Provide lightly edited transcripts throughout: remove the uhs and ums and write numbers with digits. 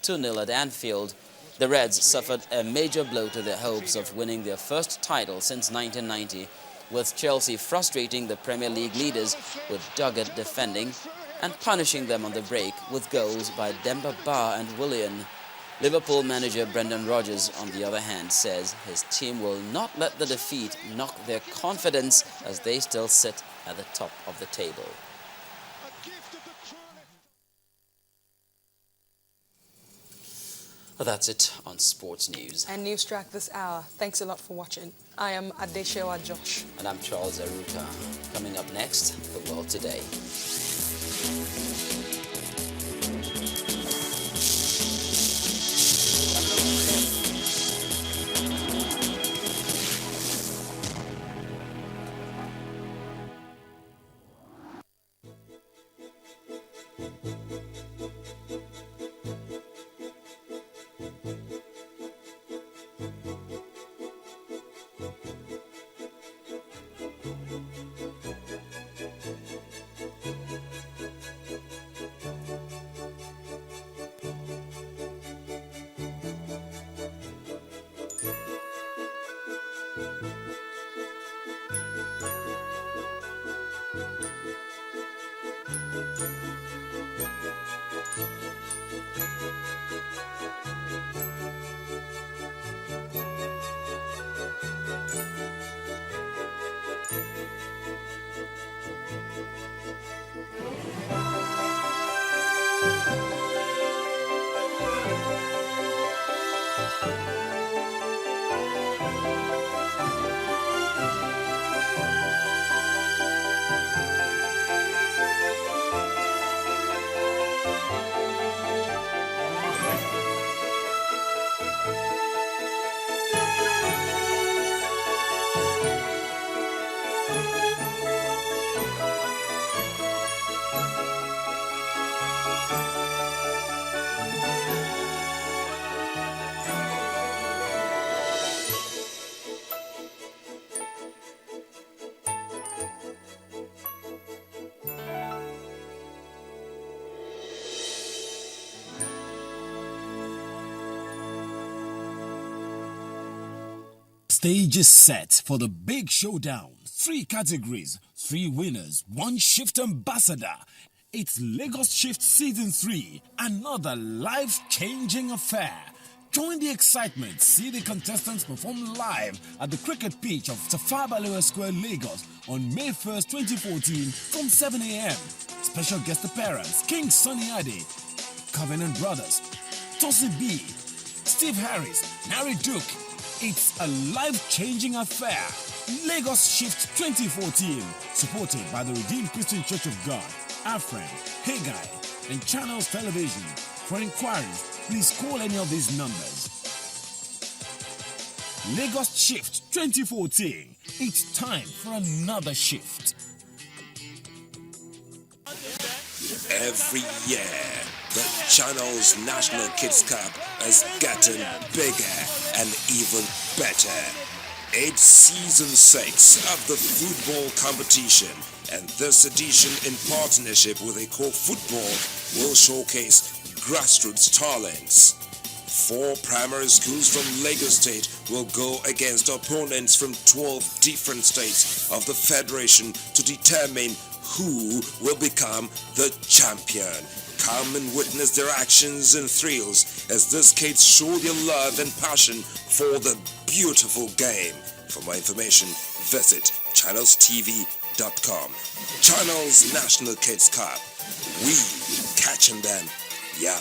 2-0 at Anfield, the Reds suffered a major blow to their hopes of winning their first title since 1990, with Chelsea frustrating the Premier League leaders with dogged defending and punishing them on the break with goals by Demba Ba and Willian. Liverpool manager Brendan Rodgers, on the other hand, says his team will not let the defeat knock their confidence as they still sit at the top of the table. Well, that's it on sports news. And news track this hour. Thanks a lot for watching. I am Adeshewa Josh. And I'm Charles Aruta. Coming up next, The World Today. Stage is set for the big showdown. 3 categories, 3 winners, 1 shift ambassador. It's Lagos Shift Season 3, another life-changing affair. Join the excitement. See the contestants perform live at the cricket pitch of Tafawa Balewa Square, Lagos on May 1st, 2014 from 7 a.m. Special guest appearance, King Sunny Ade, Covenant Brothers, Tosi B, Steve Harris, Nari Duke. It's a life-changing affair. Lagos Shift 2014, supported by the Redeemed Christian Church of God, Afren, Haggai, and Channels Television. For inquiries, please call any of these numbers. Lagos Shift 2014. It's time for another shift. Every year, the Channel's National Kids Cup is getting bigger and even better. It's season 6 of the football competition, and this edition, in partnership with Eco Football, will showcase grassroots talents. 4 primary schools from Lagos State will go against opponents from 12 different states of the Federation to determine who will become the champion. Come and witness their actions and thrills as these kids show their love and passion for the beautiful game. For more information, visit channelstv.com. Channels National Kids Cup. We catching them young.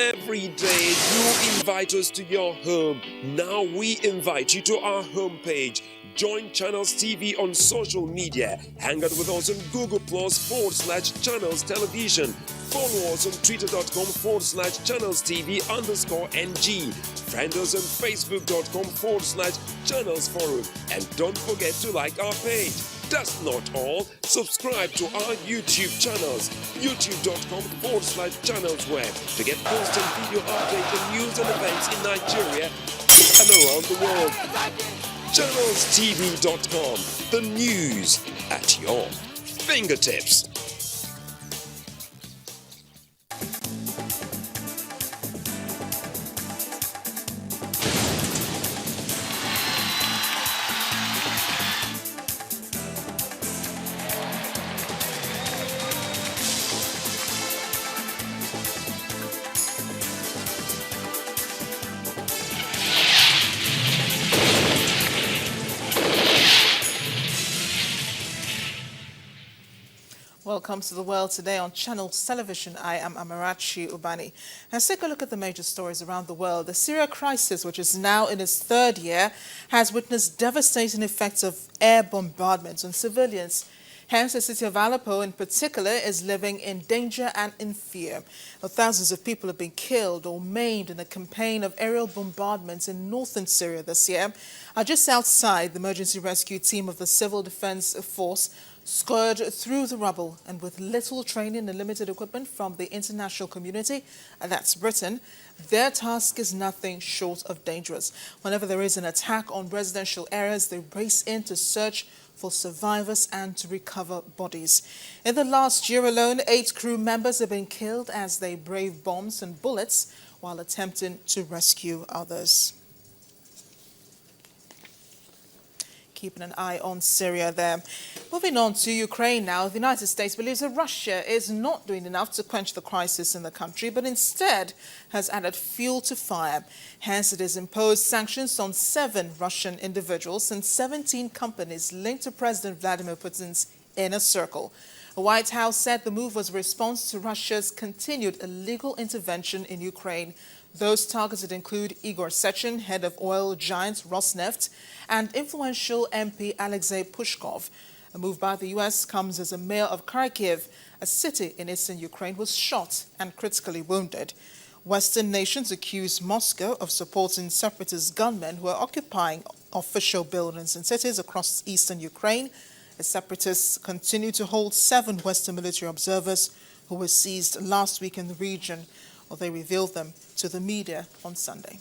every day you invite us to your home. Now we invite you to our homepage. Join Channels TV on social media. Hang out with us on Google Plus/Channels Television. Follow us on Twitter.com/Channels TV_NG. Friend us on Facebook.com/Channels Forum. And don't forget to like our page. That's not all. Subscribe to our YouTube channels. YouTube.com/Channels Web to get constant video updates on news and events in Nigeria and around the world. ChannelsTV.com, the news at your fingertips. Welcome to the world today on Channels Television. I am Amarachi Ubani. Let's take a look at the major stories around the world. The Syria crisis, which is now in its third year, has witnessed devastating effects of air bombardments on civilians. Hence, the city of Aleppo in particular is living in danger and in fear. Thousands of people have been killed or maimed in a campaign of aerial bombardments in northern Syria this year. Just outside, the emergency rescue team of the Civil Defense Force scoured through the rubble, and with little training and limited equipment from the international community, and that's Britain, their task is nothing short of dangerous. Whenever there is an attack on residential areas, they race in to search for survivors and to recover bodies. In the last year alone, 8 crew members have been killed as they brave bombs and bullets while attempting to rescue others. Keeping an eye on Syria there. Moving on to Ukraine now, the United States believes that Russia is not doing enough to quench the crisis in the country, but instead has added fuel to fire. Hence, it has imposed sanctions on 7 Russian individuals and 17 companies linked to President Vladimir Putin's inner circle. The White House said the move was a response to Russia's continued illegal intervention in Ukraine. Those targeted include Igor Sechin, head of oil giant Rosneft, and influential MP Alexei Pushkov. A move by the U.S. comes as a mayor of Kharkiv, a city in eastern Ukraine, was shot and critically wounded. Western nations accuse Moscow of supporting separatist gunmen who are occupying official buildings in cities across eastern Ukraine. The separatists continue to hold 7 Western military observers who were seized last week in the region. They revealed them to the media on Sunday.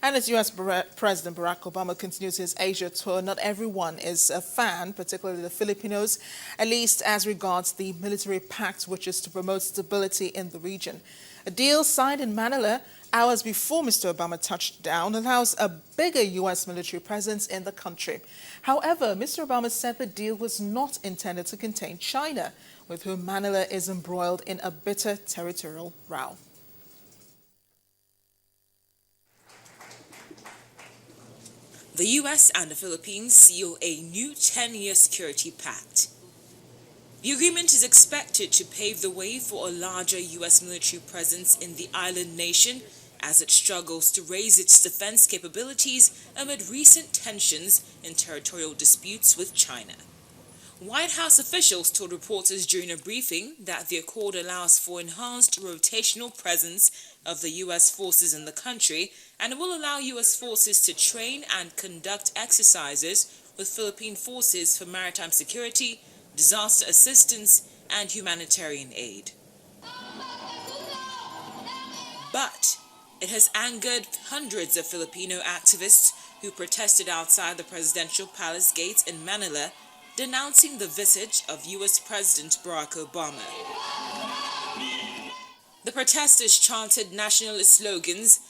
And as U.S. President Barack Obama continues his Asia tour, not everyone is a fan, particularly the Filipinos, at least as regards the military pact, which is to promote stability in the region. A deal signed in Manila hours before Mr. Obama touched down allows a bigger U.S. military presence in the country. However, Mr. Obama said the deal was not intended to contain China, with whom Manila is embroiled in a bitter territorial row. The U.S. and the Philippines seal a new 10-year security pact. The agreement is expected to pave the way for a larger U.S. military presence in the island nation as it struggles to raise its defense capabilities amid recent tensions in territorial disputes with China. White House officials told reporters during a briefing that the accord allows for enhanced rotational presence of the U.S. forces in the country and will allow U.S. forces to train and conduct exercises with Philippine forces for maritime security, disaster assistance, and humanitarian aid. But it has angered hundreds of Filipino activists who protested outside the presidential palace gates in Manila, denouncing the visit of U.S. President Barack Obama. The protesters chanted nationalist slogans